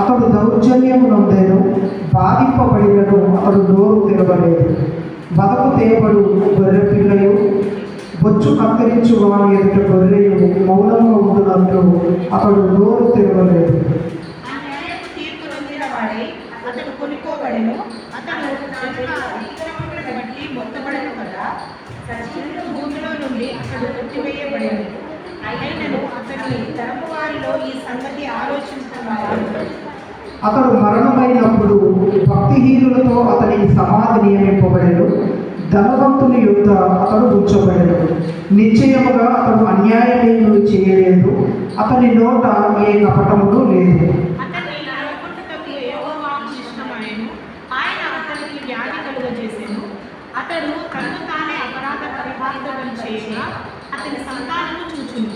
అతడు దౌర్జన్యము నొందెను, బాధింపబడినను అతడు నోరు తెరవలేదు. వదకు తేబడు గొర్రె పిల్లయు, బొచ్చు కత్తిరించు వాని ఎదుట గొర్రెయు మౌనంగా ఉంటున్నట్లు అతడు నోరు తెరవలేదు. భూమిలో నుండి అతడు కొట్టివేయబడేది. అయినను అతని తరపు వారిలో ఈ సంగతి ఆలోచించుకున్నారు. అతడు మరణమైనప్పుడు భక్తిహీనులతో అతనికి సమాధి నియమింపబడెను. ధనవంతుని యొద్ద అతడు ఉంచబడెను. నిశ్చయముగా అతడు అన్యాయమేమీ చేయలేదు. అతని నోట ఏ కపటమును లేదు. అతడు తనను తానే అపరాధ పరిహారం చేయగా అతని సంతానము చూచును.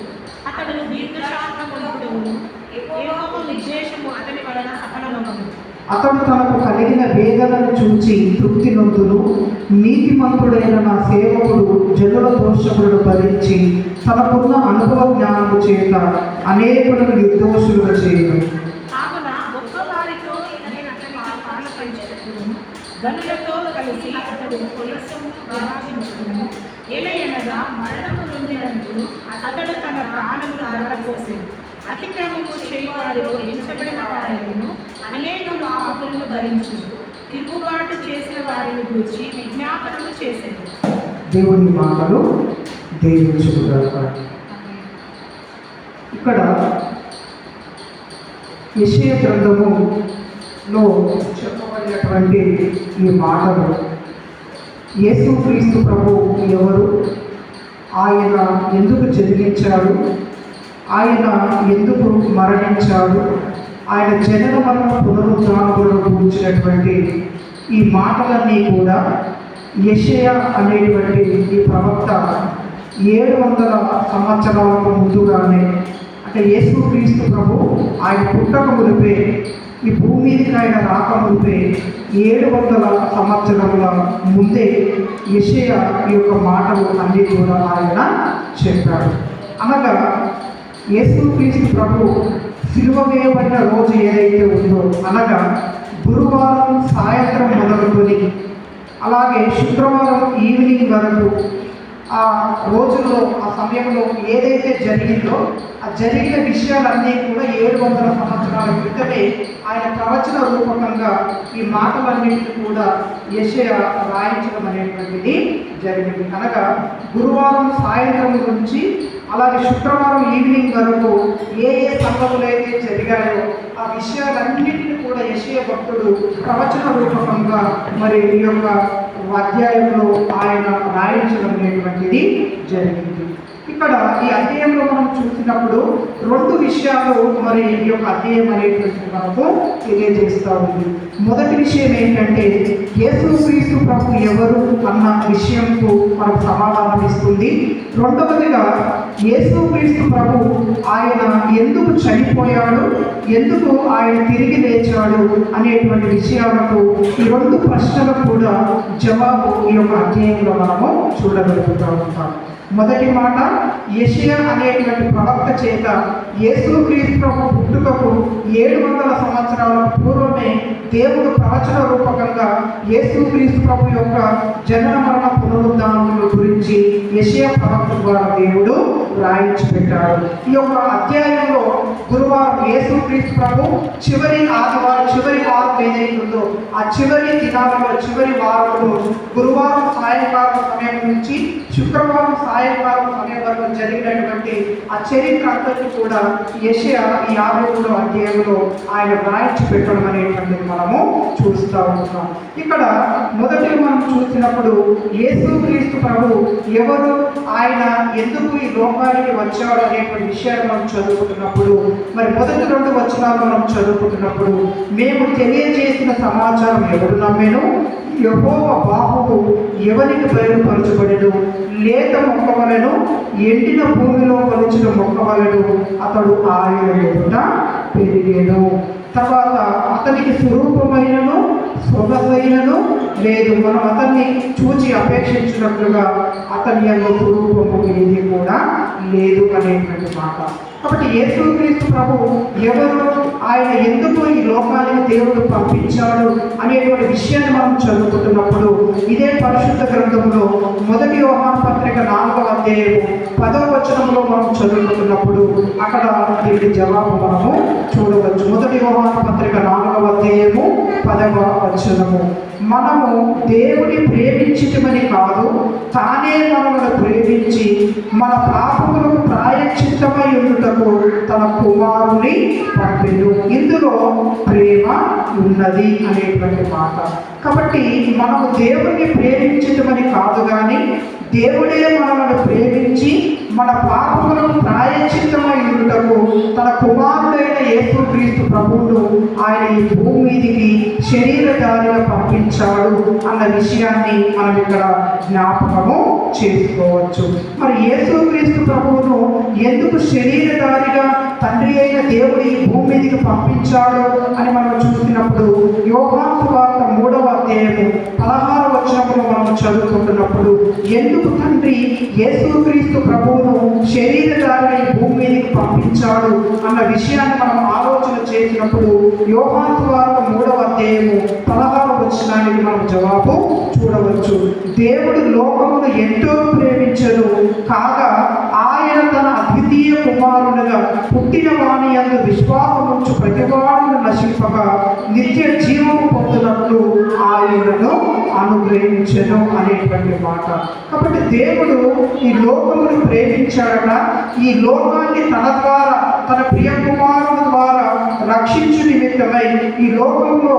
అతడు దీర్ఘశాంతమును యెహోవా ఉద్దేశము అతని వలన సఫలమగును. అతడు తనకు కలిగిన వేదనను చూచి తృప్తి నొందును. నీతిమంతుడైన నా సేవకుడు జనుల దోషములను భరించి తనకున్న అనుభవ జ్ఞానము చేత అనేకులను నిర్దోషులుగా చేయను. కావున గొప్పవారితో నేను అతని పాలన పంచుకున్నాను, గనులతో కలిసి అతడు కొలసము ప్రయాణించుకును. ఏలయనగా మరణము నొందినందుకు అతడు తన ప్రాణమును ధారపోసెను. అతిక్రమము చేయవారిలో ఎంచబడిన వారిని అనేకులు ఆకులను భరించును. తిరుగుబాటు చేసిన వారిని గురించి విజ్ఞాపనము చేసేది. దేవుని మాటలు దీవించుగాక. ఇక్కడ యెషయా గ్రంథములో చెప్పబడినటువంటి ఈ మాటలు యేసుక్రీస్తు ప్రభు ఎవరు, ఆయన ఎందుకు జన్మించాడు, ఆయన ఎందుకు మరణించాడు, ఆయన జనన మరణ పునరుద్ధానములను గురించినటువంటి ఈ మాటలన్నీ కూడా యెషయా అనేటువంటి ఈ ప్రవక్త 700 సంవత్సరాలకు ముందుగానే, అంటే యేసుక్రీస్తు ప్రభు ఆయన పుట్టక మునిపే, ఈ భూమి మీదకి ఆయన రాక మునిపే 700 సంవత్సరముల ముందే యెషయా ఈ యొక్క మాటలు అన్నీ కూడా ఆయన చెప్పాడు. అనగా యేసుక్రీస్తు ప్రభు సిలువ వేయబడిన రోజు ఏదైతే ఉందో, అనగా గురువారం సాయంత్రం మొదలుకొని అలాగే శుక్రవారం ఈవినింగ్ వరకు ఆ రోజుల్లో ఆ సమయంలో ఏదైతే జరిగిందో ఆ జరిగిన విషయాలన్నీ కూడా 700 సంవత్సరాల క్రితమే ఆయన ప్రవచన రూపకంగా ఈ మాటలన్నింటినీ కూడా యెషయా రాయించడం అనేటువంటిది జరిగింది. అనగా గురువారం సాయంత్రం నుంచి అలాగే శుక్రవారం ఈవినింగ్ వరకు ఏ సంగతులు అయితే జరిగాయో ఆ విషయాలన్నింటినీ కూడా యెషయా భక్తుడు ప్రవచన రూపకంగా మరి ఈ యొక్క అధ్యాయంలో ఆయన రాయించడం అనేటువంటిది జరిగింది. ఇక్కడ ఈ అధ్యాయంలో మనం చూసినప్పుడు 2 విషయాలు మరి ఈ యొక్క అధ్యాయం అనేటువంటిది మనకు తెలియజేస్తూ ఉంది. మొదటి విషయం ఏంటంటే యేసుక్రీస్తు ప్రభు ఎవరు అన్న విషయంకు మనకు సమాధానం ఇస్తుంది. రెండవదిగా యేసుక్రీస్తు ప్రభు ఆయన ఎందుకు చనిపోయాడు, ఎందుకు ఆయన తిరిగి లేచాడు అనేటువంటి విషయాలకు ఈ 2 ప్రశ్నలకు కూడా జవాబు ఈ యొక్క అధ్యాయంలో మనము చూడగలుగుతూ ఉంటాం. మొదటి మాట, యెషయా అనేటువంటి ప్రవక్త చేత యేసుక్రీస్తు ప్రభు పుట్టుకకు 700 సంవత్సరాల పూర్వమే దేవుడు ప్రవచన రూపకంగా యేసుక్రీస్తు ప్రభు యొక్క జనన మరణ పునరుద్ధానముల గురించి యెషయా ప్రవక్త ద్వారా దేవుడు రాయించి పెట్టాడు. ఈ యొక్క అధ్యాయంలో గురువారం యేసుక్రీస్తు ప్రభు చివరి ఆదివారం, చివరి వారం ఏదైతుందో ఆ చివరి దినాలలో, చివరి వారంలో గురువారం సాయంకాలం సమయం నుంచి శుక్రవారం సాయంకాలం సమయం వరకు జరిగినటువంటి ఆ చరిత్ర అంతటి కూడా యెషయా ఈ 53వ అధ్యాయంలో ఆయన రాయించి పెట్టడం అనేటువంటిది మనము చూస్తూ ఉంటున్నాం. ఇక్కడ మొదటి మనం చూసినప్పుడు యేసుక్రీస్తు ప్రభు ఎవరు, ఆయన ఎందుకు ఈ లోకానికి వచ్చాడు అనేటువంటి విషయాలు మనం చదువుకుంటున్నప్పుడు, మరి మొదటి 2 వచనాలు మనం చదువుకుంటున్నప్పుడు, మేము తెలియజేసిన సమాచారం ఎవరు నమ్మెను, యెహోవా బాహువు ఎవరికి బయలుపరచబడెను, లేత మొక్కవలెను ఎండిన భూమిలో కొలిచిన మొక్కవలెను అతడు ఆయన ఎదుట పెరిగేను. తర్వాత అతనికి స్వరూపమైనను సొగసైనను లేదు. మనం అతన్ని చూచి అపేక్షించినట్లుగా అతని యొక్క స్వరూపము ఏది కూడా లేదు అనేటువంటి మాట. కాబట్టి యేసుక్రీస్తు ప్రభు ఎవరు, ఆయన ఎందుకు ఈ లోకానికి దేవుడు పంపించాడు అనేటువంటి విషయాన్ని మనం చదువుకుంటున్నప్పుడు ఇదే పరిశుద్ధ గ్రంథంలో 1 యోహాను పత్రిక 4వ అధ్యాయం 10వ వచనంలో మనం చదువుకుంటున్నప్పుడు అక్కడ దీనికి జవాబు మనము చూడవచ్చు. 1 యోహాను పత్రిక 4వ అధ్యాయము 10వ వచనము, మనము దేవుని ప్రేమించటమని కాదు, తానే మనల్ని ప్రేమించి మన పాపములకు ప్రాయశ్చిత్తమై ఉండుటకు తన కుమారుని పంపెను. ఇందులో ప్రేమ ఉన్నది అనేటువంటి మాట. కాబట్టి మనము దేవుణ్ణి ప్రేమించటమని కాదు, కానీ దేవుడే మనల్ని ప్రేమించి మన పాపములకు ప్రాయశ్చిత్తమై ఉండుటకు తన కుమారుడైన యేసుక్రీస్తు ప్రభువును ఆయన ఈ భూమి మీదికి శరీరధారిగా పంపించాడు అన్న విషయాన్ని మనం ఇక్కడ జ్ఞాపకము చేసుకోవచ్చు. మరి యేసుక్రీస్తు ప్రభువును ఎందుకు శరీరధారిగా తండ్రి అయిన దేవుడు ఈ భూమి మీదికి పంపించాడు అని మనం చూసినప్పుడు యోహాను సువార్త 3వ అధ్యాయము 16వ వచనంలో మనం చదువుకుంటున్నప్పుడు ఎందుకు తండ్రి యేసుక్రీస్తు ప్రభువును శరీరధారిగా ఈ భూమి మీదికి పంపించాడు అన్న విషయాన్ని మనం ఆలోచన చేసినప్పుడు యోహాను సువార్త 3వ అధ్యాయము 16వ వచనానికి మనం జవాబు చూడవచ్చు. దేవుడు లోకమును ఎంతో ప్రేమించను, కాగా ఆయన తన అద్వితీయ కుమారునిగా పుట్టిన వాని యందు విశ్వాసముంచు ప్రతివాడును నశింపక నిత్య జీవము పొందినట్లు ఆయనను అనుగ్రహించెను అనేటువంటి మాట. కాబట్టి దేవుడు ఈ లోకమును ప్రేమించాడట, ఈ లోకాన్ని తన ద్వారా తన ప్రియ కుమారుని ద్వారా రక్షించు నిమిత్తమై ఈ లోకంలో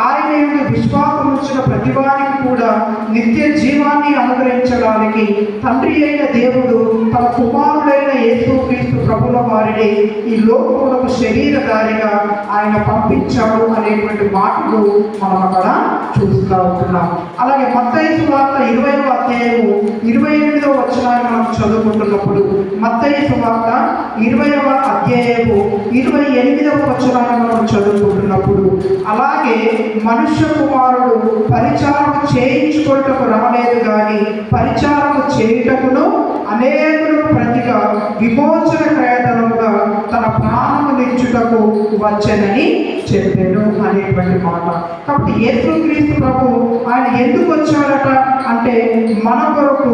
ఆయన యందు విశ్వాసం ఉంచిన ప్రతివానికి కూడా నిత్య జీవాన్ని అనుగ్రహించడానికి తండ్రి అయిన దేవుడు తన కుమారుడైన యేసుక్రీస్తు ప్రభుల వారిని ఈ లోకములకు శరీరధారిగా ఆయన పంపించాడు అనేటువంటి మాటలు మనం అక్కడ చూస్తూ ఉంటున్నాం. అలాగే మత్తయి సువార్త 20వ అధ్యాయము 28వ వచనాన్ని మనం చదువుకుంటున్నప్పుడు మత్తయి సువార్త 20వ అధ్యాయము 28వ వచనాన్ని మనం చదువుకుంటున్నప్పుడు అలాగే మనుష్య కుమారుడు పరిచారము చేయించుకొనుటకు రాలేదు కానీ పరిచారము చేయుటకును అనేకులకు ప్రతిగా విమోచన క్రయధనముగా తన ప్రాణము నిచ్చుటకు వచ్చనని చెప్పాను అనేటువంటి మాట. కాబట్టి యేసుక్రీస్తు ప్రభు ఆయన ఎందుకు వచ్చాడట అంటే మన కొరకు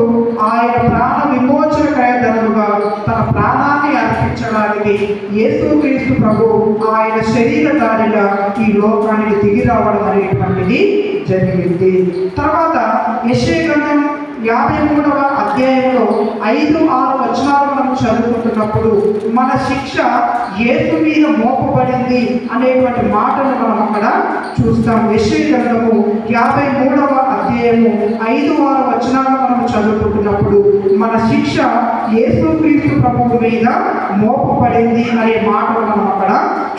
ఆయన ప్రాణ విమోచన క్రయధనముగా తన ప్రాణాన్ని అర్పించడానికి యేసుక్రీస్తు ప్రభు ఆయన శరీరధారిగా ఈ లోకానికి దిగి రావడం అనేటువంటిది జరిగింది. తర్వాత యెషయా గ్రంథం 53వ అధ్యాయంలో 5-6 వచనాలు మనం చదువుకుంటున్నప్పుడు మన శిక్ష యేసు మీద మోపబడింది అనేటువంటి మాటను మనం అక్కడ చూస్తాం. యెషయా గ్రంథము 53వ అధ్యాయము 5-6 వచనాలను మనం చదువుకుంటున్నప్పుడు మన శిక్ష యేసుక్రీస్తు ప్రభువు మీద మోపబడింది అనే మాటను మనం అక్కడ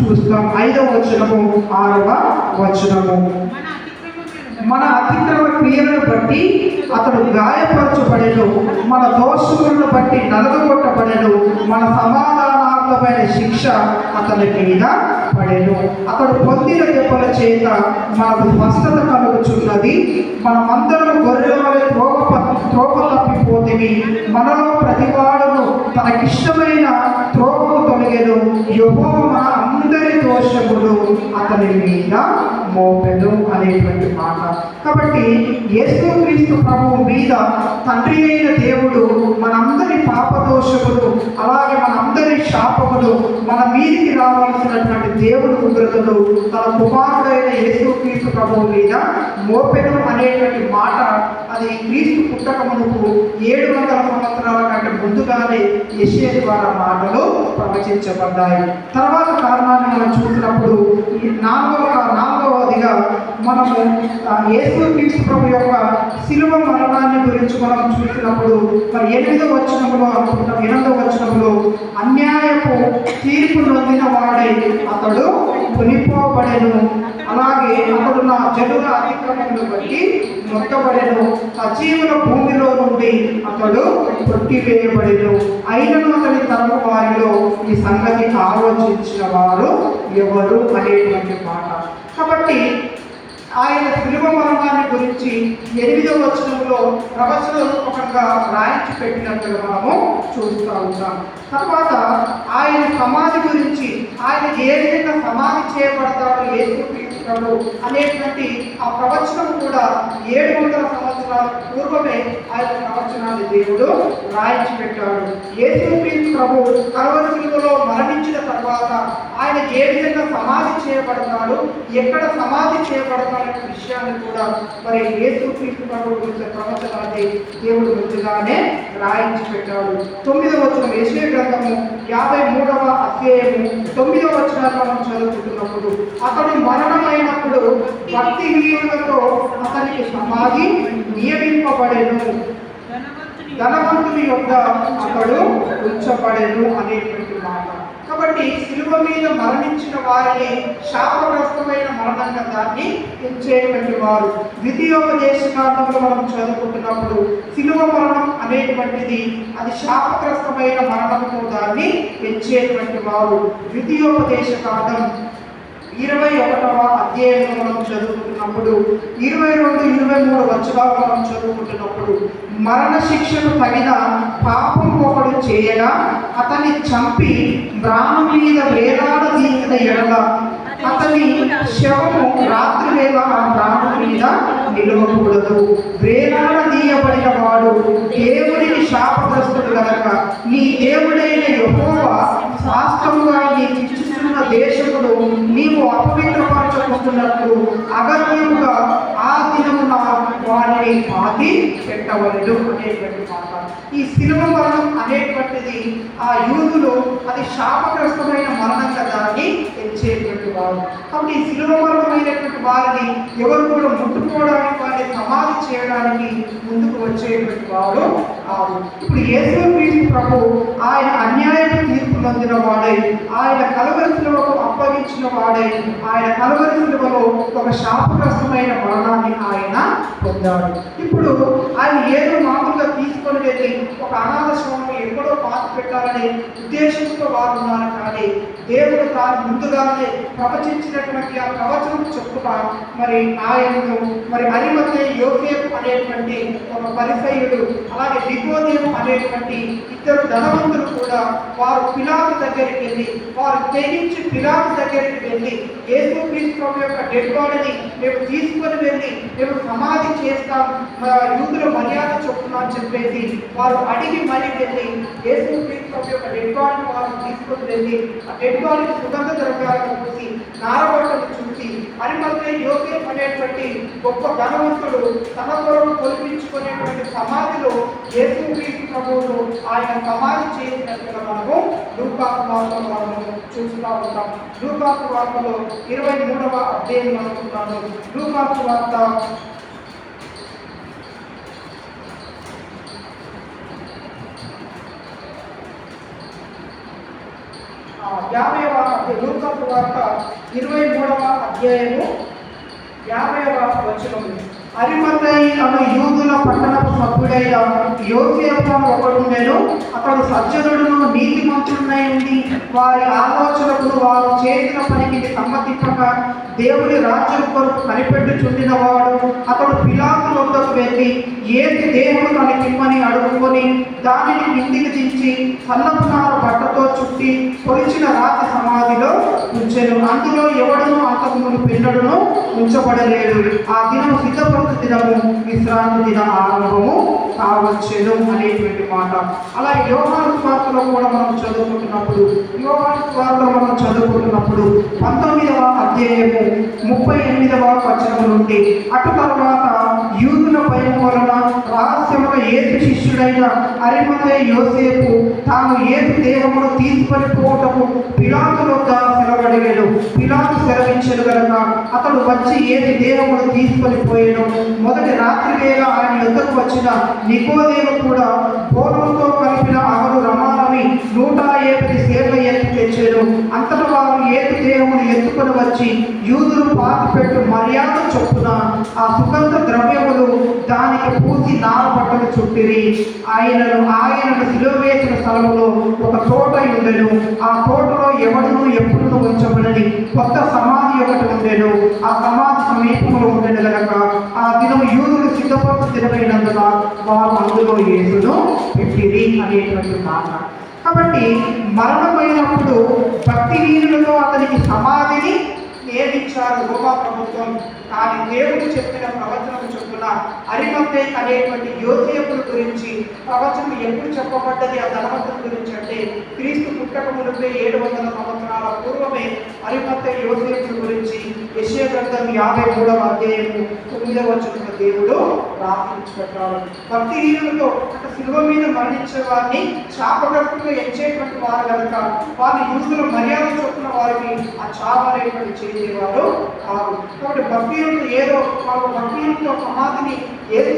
చూస్తాం. 5వ వచనము 6వ వచనము, మన అతిక్రమ క్రియలను బట్టి అతడు గాయపరచబడెను, మన దోషములను బట్టి నలగొట్టబడెను, మన సమాధానార్థమైన శిక్ష అతని మీద పడెను, అతడు పొందిన దెబ్బల చేత మనకు స్వస్థత కలుగుచున్నది, మనమందరం గొర్రెల వలె త్రోవ తప్పిపోతిమి, మనలో ప్రతివాడును తనకిష్టమైన త్రోవకు తొలగెను, యెహోవా మన అందరి దోషములు అతని మీద మోపెను అనేటువంటి మాట. కాబట్టి యేసుక్రీస్తు ప్రభువు మీద తండ్రి అయిన దేవుడు మనందరి పాపదోషములు అలాగే మనందరి శాపములు మన మీదికి రావాల్సినటువంటి దేవుడు ఉగ్రతలు తన కుమారుడైన యేసుక్రీస్తు ప్రభువు మీద మోపెను అనేటువంటి మాట అది క్రీస్తు పుట్టక మునుపు 700 సంవత్సరాల కంటే ముందుగానే యెషయా ద్వారా మాటలు ప్రవచించబడ్డాయి. తర్వాత కారణాన్ని మనం చూసినప్పుడు ఈ నాలుగవదిగా మనము యేసుక్రీస్తు ప్రభు యొక్క శిలువ మరణాన్ని గురించి మనం చూసినప్పుడు మరి 8వ వచనంలో అనుకుంటాం, 8వ వచనంలో అన్యాయపు తీర్పు నొందిన వాడై అతడు కొనిపోబడెను, అలాగే అతడు నా జనుల అతిక్రమమును బట్టి మొత్తబడెను, సజీవుల భూమిలో నుండి అతడు కొట్టివేయబడెను. అయినను అతని తరము వారిలో ఈ సంగతి ఆలోచించిన వారు ఎవరు అనేటువంటి మాట. కాబట్టి ఆయన శిలువ మరణాన్ని గురించి 8వ వచనంలో ప్రవచనాత్మకంగా రాయించి పెట్టినట్టుగా మనము చూస్తూ ఉంటాం. తర్వాత ఆయన సమాధి గురించి, ఆయన ఏ విధంగా సమాధి చేయబడతాడు యేసుక్రీస్తు అనేటువంటి ఆ ప్రవచనం కూడా 700 సంవత్సరాల పూర్వమే ఆయన ప్రవచనాన్ని దేవుడు రాయించి పెట్టాడు. యేసుక్రీస్తు ప్రభు కల్వరి శిలువలో మరణించిన తర్వాత ఆయన ఏ విధంగా సమాధి చేయబడతాడు, ఎక్కడ సమాధి చేయబడతాడు విషయాన్ని కూడా మరి యేసుక్రీస్తు ప్రభు గురించి ప్రవచనాన్ని దేవుడు ముందుగానే రాయించి పెట్టాడు. 9వ వచనం యెషయా గ్రంథము 53వ అధ్యాయము 9వ వచనాన్ని మనం చదువుకుంటున్నప్పుడు, అతడు మరణమైనప్పుడు భక్తి వీరులతో అతనికి సమాధి నియమింపబడెను, ధనవంతుని యొక్క అతడు ఉంచబడెను అనేటువంటి మాట. కాబట్టి శిలువ మీద మరణించిన వారిని శాపగ్రస్తమైన మరణంగా దాన్ని ఎంచేటువంటి వారు. ద్వితీయోపదేశ కాండంలో మనం చదువుకుంటున్నప్పుడు శిలువ మరణం అనేటువంటిది అది శాపగ్రస్తమైన మరణంతో దాన్ని ఎంచేటువంటి వారు. ద్వితీయోపదేశ కాండం 21వ అధ్యాయంలో మనం చదువుకుంటున్నప్పుడు 22, 23 వచనాలు మనం చదువుకుంటున్నప్పుడు, మరణ శిక్షకు తగిన పాపం ఒకడు చేయగా అతన్ని చంపి ప్రాణం మీద వేలాడదీసిన ఎడల అతని శవము రాత్రి వేళ ఆ ప్రాణం మీద నిలవకూడదు. వేలాడదీయబడిన వాడు దేవుడిని శాపగ్రస్తుడు గనక నీ దేవుడైన యెహోవా శాస్త్రముగా నీకు ఇచ్చుచున్న దేశమును నీవు అపవిత్రపరచుకుంటున్నట్లు అగత్యముగా ఆ దినమున వారిని పాతి పెట్టవలెను అనేటువంటి మాట. ఈ శిలువ మరణం అనేటువంటిది ఆ యూదులు అది శాపగ్రస్తమైన మరణంగా దాన్ని ఎంచేటువంటి వారు. కాబట్టి ఈ శిలువ మరణమైనటువంటి వారిని ఎవరు కూడా ముట్టుకోవడానికి, వారిని సమాధి చేయడానికి ముందుకు వచ్చేటువంటి వారు కాదు. ఇప్పుడు యేసుక్రీస్తు ప్రభు ఆయన అన్యాయపు తీర్పు నొందిన వాడై, ఆయన కల్వరి శిలువకు అప్పగించిన వాడై, ఆయన కల్వరి శిలువలో ఒక శాపగ్రస్తమైన మరణాన్ని ఆయన పొందాడు. ఇప్పుడు ఆయన ఏదో మామూలుగా తీసుకొని వెళ్ళి ఒక అనాథ శవాన్ని ఎక్కడో పాతి పెట్టాలనే ఉద్దేశంతో వారు ఉన్నారు. కానీ దేవుడు తాను ముందుగానే ప్రవచించినటువంటి ఆ ప్రవచనం చొప్పున మరి ఆయనను మరి అరిమతయి యోసేపు అనేటువంటి ఒక పరిసయ్యుడు, అలాగే నికోదేము అనేటువంటి 2 ధనవంతులు కూడా వారు పిలాతు దగ్గరికి వెళ్ళి, వారు తెగించి పిలాతు దగ్గరికి వెళ్ళి యేసుక్రీస్తు ప్రభు యొక్క డెడ్ బాడీని మేము తీసుకొని వెళ్ళి మేము సమాధి చేస్తాం, యూదుల మర్యాద చొప్పున అని చెప్పేసి వారు అడిగి మరీ వెళ్ళి యేసుక్రీస్తు ప్రభు యొక్క డెడ్ బాడీని వారు తీసుకొని వెళ్ళి ఆ డెడ్ బాడీని సుగంధ ద్రవ్యాలను చూసి, నారబట్టలు చూసి, అరిమతయి యోసేపు అనేటువంటి గొప్ప ధనవంతుడు తన కొరకు కొలిపించుకునేటువంటి సమాధిలో యేసుక్రీస్తు ప్రభువును ఆయన సమాధి చేసినట్టుగా మనము లూకాసు వార్తలో మనము చూస్తూ ఉంటాం. లూకాసు వార్తలో 23వ అధ్యాయం అనుకుంటాను. లూకాసు వార్త 50వ లూకాసు వార్త 23వ అధ్యాయము 50వ వచనము, అరిమతయి అను యూదుల పట్టణపు సభ్యుడైన యోసేపు ఒకడుండెను. అతడు సజ్జనుడును నీతిమంతుడునై ఉండి వారి ఆలోచనకు వారు చేసిన పనికి సమ్మతింపక దేవుని రాజ్యం కొరకు కనిపెట్టుచుండిన వాడు. అతడు పిలాతు వద్దకు వెళ్ళి ఏది దేవుడు తనకిమ్మని అడుగుకొని దానిని కిందికి దించి సన్నపునార బట్టతో చుట్టి పొలిచిన రాతి సమాధిలో ఉంచెను. అందులో ఎవడును అంతకు ముందు పెన్నడును ఉంచబడలేడు. ఆ దినం సిద్ధపడు దినము విశ్రాంతి దిన ఆరంభము కావచ్చెను అనేటువంటి మాట. అలాగే యోహాను సువార్తలో కూడా మనం చదువుకుంటున్నప్పుడు 19వ అధ్యాయము 38వ వచనం నుండి, అటు తర్వాత యూదుల భయం వలన రహస్యముగా యేసు శిష్యుడైన అరిమతయి యోసేపు తాను యేసు దేహమును తీసుకొని పోవటము పిలాతు వద్ద సెలవడిగాడు. పిలాతు సెలవించెను గనుక అతడు వచ్చి యేసు దేహమును తీసుకొని పోయాను. మొదటి రాత్రి వేళ ఆయన యుద్ధకు వచ్చిన నికోదేము కూడా పూర్వంతో కలిపిన అమలు రమాలని 150 సేవలు ఎత్తి తెచ్చారు. అంతటా వారు యేసు దేహమును ఎత్తుకొని వచ్చి యూదులు పాతిపెట్టు మర్యాద చొప్పున ఆ సుగంధ ద్రవ్యములు దానికి పూసి నారబట్టలు చుట్టిరి. ఆయనను సిలువ వేసిన స్థలములో ఒక తోట ఉండెను. ఆ తోటలో ఎవడును ఎప్పుడు ఉంచబడని కొత్త సమాధి ఒకటి ఉండెను. ఆ సమాధి సమీపంలో ఉండెను గనక ఆ దినం యూదులు సిద్ధపరచు దినమైనందున వారు అందులో యేసును పెట్టిరి అనేటువంటి మాట. కాబట్టి మరణమైనప్పుడు భక్తిహీనులతో అతనికి సమాధిని నియమించారు రోమా ప్రభుత్వం. కానీ దేవుడు చెప్పిన ప్రవచనం చొప్పున అరిమత్తై అనేటువంటి యోసేపుల గురించి ప్రవచనం ఎప్పుడు చెప్పబడ్డది ఆ ధనవంతుల గురించి అంటే క్రీస్తు పుట్టక మునుపే 700 సంవత్సరాల పూర్వమే అరిమత్తై యోసేపుల గురించి యెషయా గ్రంథం 53వ అధ్యాయము 9వ వచనంలో దేవుడు రాయించుకుంటాడు. భక్తిహీనులతో అంటే శిలువ మీద మరణించే వారిని శాపగ్రస్తులుగా ఎంచేటువంటి వారు కనుక వారిని యూదుల మర్యాద చొప్పున వారికి ఆ చావు అనేటువంటి చేసేవారు కాదు. కాబట్టి భక్తిహీనులు ఏదో వాళ్ళ భక్తిహీనులతో సమాధిని ఏదో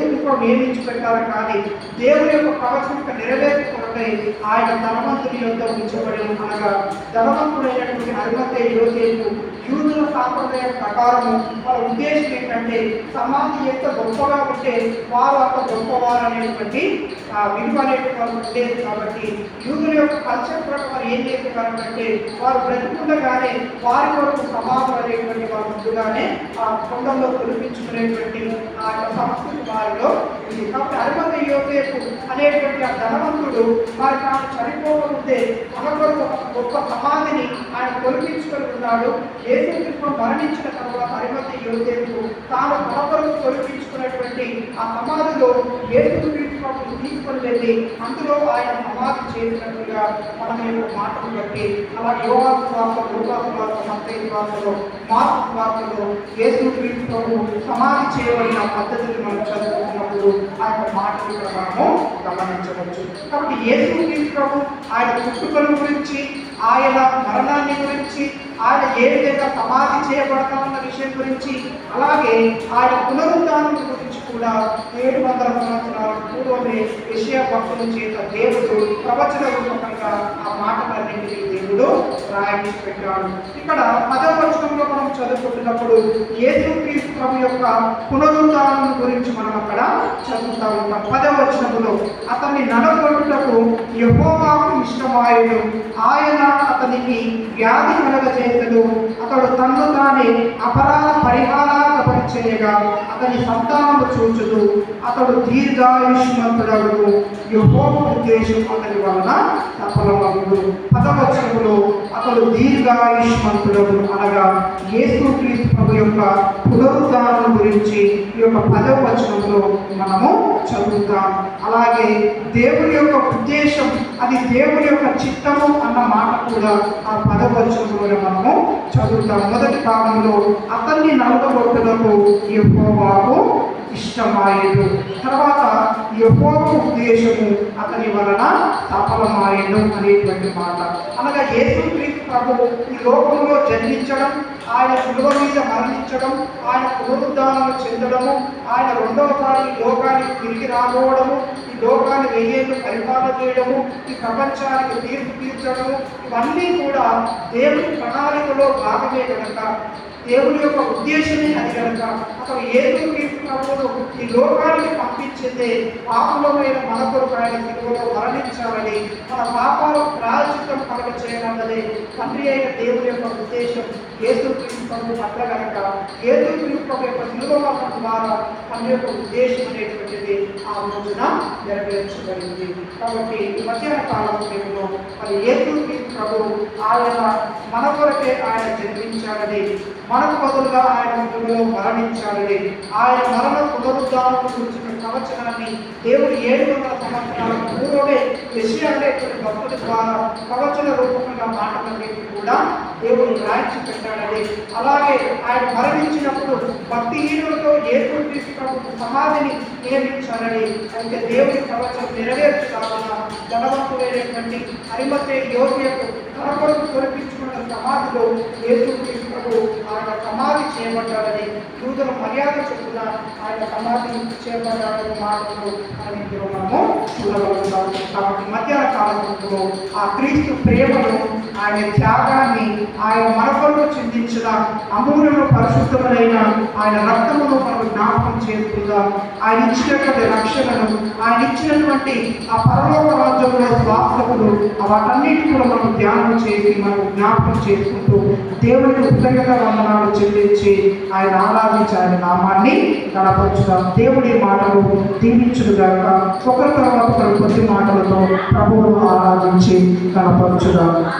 నియమించి పెట్టారు. కానీ దేవుని యొక్క ప్రవచనం నెరవేర్చుకుంటే ఆయన ధనవంతుని యొక్క ఉంచబడి అనగా ధనవంతుడైనటువంటి అరిమత్తై యోసేపు యూదుల సాంప్రదాయం ప్రకారము వాళ్ళ ఉద్దేశం ఏంటంటే సమాధి ఎంత గొప్పగా ఉంటే వారు అంత గొప్పవారు అనేటువంటి విలువ అనేటువంటి ఉండేది. కాబట్టి యూదుల యొక్క కల్చర్ ప్రకారం ఏం చేసేవారంటే వారు బ్రతుకుండగానే వారి కొరకు సమాధులు అనేటువంటి వారు ముందుగానే ఆ కొండల్లో కురిపించుకునేటువంటి ఆ యొక్క సంస్కృతి వారిలో ఉంది. కాబట్టి అరిమత్తై యోసేపు అనేటువంటి ఆ ధనవంతుడు వారి తాను చనిపోకముందే మన కొరకు గొప్ప సమాధిని ఆయన తొలగించుకొని ఉన్నాడు. యేసుక్రీస్తు మరణించిన తర్వాత అరిమత్తై యోసేపు తాను తన కొరకు తొలగించుకున్నటువంటి ఆ సమాధిలో యేసుక్రీస్తు తీసుకొని వెళ్ళి అందులో ఆయన సమాధి చేసినట్టుగా మనం యొక్క మాటలు బట్టి అలా యోహాను సువార్త, లూకాసు సువార్త, మత్తయి సువార్తలో, మార్కు సువార్తలో యేసుక్రీస్తు సమాధి చేయబడిన పద్ధతిని మనం చదువుకున్నప్పుడు ఆ యొక్క మాటలు కూడా మనము గమనించవచ్చు. కాబట్టి యేసుక్రీస్తు ఆయన పుట్టుకల గురించి, ఆయన మరణాన్ని గురించి, ఆయన ఏ విధంగా సమాధి చేయబడతామన్న విషయం గురించి, అలాగే ఆయన పునరుద్ధానం గురించి కూడా 700 సంవత్సరాల పూర్వమే యెషయా భక్తుల చేత దేవుడు ప్రవచన రూపకంగా ఆ మాటలన్నింటినీ దేవుడు రాయించి పెట్టాడు. ఇక్కడ 10వ వచనంలో మనం చదువుకుంటున్నప్పుడు యేసుక్రీస్తు ప్రభు యొక్క పునరుద్ధానం గురించి మనం అక్కడ చదువుతా ఉంటాం. 10వ వచనంలో అతన్ని నడగొట్టుటకు యెహోవాకు ఇష్టమాయెను, ఆయన అతనికి వ్యాధి కలగజేసెను, అతడు తన్ను తానే అపరాధ పరిహారాన్ని చేయగా అతని సంతానము చూచుదు, అతడు దీర్ఘాయుష్మంతుడగును, యెహోవా ఉద్దేశం అతని వలన సఫలమగును. 10వ వచనంలో అతడు దీర్ఘాయుష్మంతుడగును అనగా యేసుక్రీస్తు ప్రభు యొక్క పునరుద్ధానం గురించి ఈ యొక్క 10వ వచనంలో మనము చదువుతాం. అలాగే దేవుని యొక్క ఉద్దేశం, అది దేవుని యొక్క చిత్తము అన్న మాట కూడా ఆ 10వ వచనంలో మనము చదువుతాం. మొదటి భాగంలో అతన్ని నలగొట్టుటకు యెహోవాకు ఇష్టమాయెను, తర్వాత యెహోవా ఉద్దేశము అతని వలన సఫలమాయెను అనేటువంటి మాట. అనగా యేసుక్రీస్తు ప్రభు ఈ లోకంలో జన్మించడం, ఆయన శిలువ మీద మరణించడం, ఆయన పునరుద్ధానం చెందడము, ఆయన రెండవసారి ఈ లోకానికి తిరిగి రాబోవడము, ఈ లోకాన్ని 1000 ఏళ్ళు పరిపాలన చేయడము, ఈ ప్రపంచానికి తీర్పు తీర్చడము, ఇవన్నీ కూడా దేవుని ప్రణాళికలో భాగమే కనుక, దేవుని యొక్క ఉద్దేశమే అది కనుక అసలు యేసుక్రీస్తు ప్రభువును ఈ లోకానికి పంపించిందే పాపమైన మన కొరకు ఆయన శిలువలో మరణించాలని, మన పాపాలకు ప్రాయశ్చిత్తం కలుగ చేయాలన్నదే తండ్రి అయిన దేవుని యొక్క ఉద్దేశం యేసుక్రీస్తు ప్రభు పట్ల కనుక యేసుక్రీస్తు ప్రభు యొక్క శిలువ మరణం ద్వారా తండ్రి యొక్క ఉద్దేశం అనేటువంటిది ఆ రోజున నెరవేర్చబడింది. కాబట్టి ఈ మధ్యాహ్న కాల సమయంలో మరి యేసుక్రీస్తు ప్రభు ఆయన మన కొరకే ఆయన జన్మించాలని, మనకు బదులుగా ఆయన శిలువలో మరణించాలని, ఆయన మరణ పునరుద్ధానం గురించిన ప్రవచనాన్ని దేవుడు 700 సంవత్సరాల పూర్వమే యెషయా అనేటువంటి భక్తుల ద్వారా ప్రవచన రూపంగా మాటలన్నింటినీ కూడా దేవుడు రాయించి పెట్టాడని, అలాగే ఆయన మరణించినప్పుడు భక్తిహీనులతో యేసుక్రీస్తు ప్రభు సమాధిని నియమించాలని, అయితే దేవుడి ప్రవచనం నెరవేర్చుకోవాలన్న ధనవంతుడైనటువంటి అరిమత్తై యోసేపు తన కొరకు తొలగించుకున్న సమాధిలో యేసుక్రీస్తు ప్రభు ఆయన సమాధి చేయబడ్డాడని, యూదుల మర్యాద చొప్పున ఆయన సమాధి చేయబడ్డాడని మాటలు మనం ఇందులో మనము చూడగలుగుతాం. కాబట్టి మధ్యాహ్న కాలంలో ఆ క్రీస్తు ప్రేమను ఆయన త్యాగాన్ని, ఆయన మన కొరకు చిందించిన అమూల్యము పరిశుద్ధములైన ఆయన రక్తమును మనం జ్ఞాపకం చేసుకుందాం. ఆయన ఇచ్చినటువంటి రక్షణను, ఆయన ఇచ్చినటువంటి ఆ పరలోక రాజ్యంలో స్వాస్థకులు వాటన్నిటి కూడా మనం ధ్యానం చేసి మనం జ్ఞాపకం చేసుకుంటూ దేవునికి కృతజ్ఞత వందనాలు చెల్లించి ఆయన ఆరాధించి ఆయన నామాన్ని కనపరచుదాం. దేవుడి మాటలు దీవించుగాక. ఒకరి తర్వాత ఒకరు కొద్ది మాటలతో ప్రభువును ఆరాధించి కనపరచుదాం.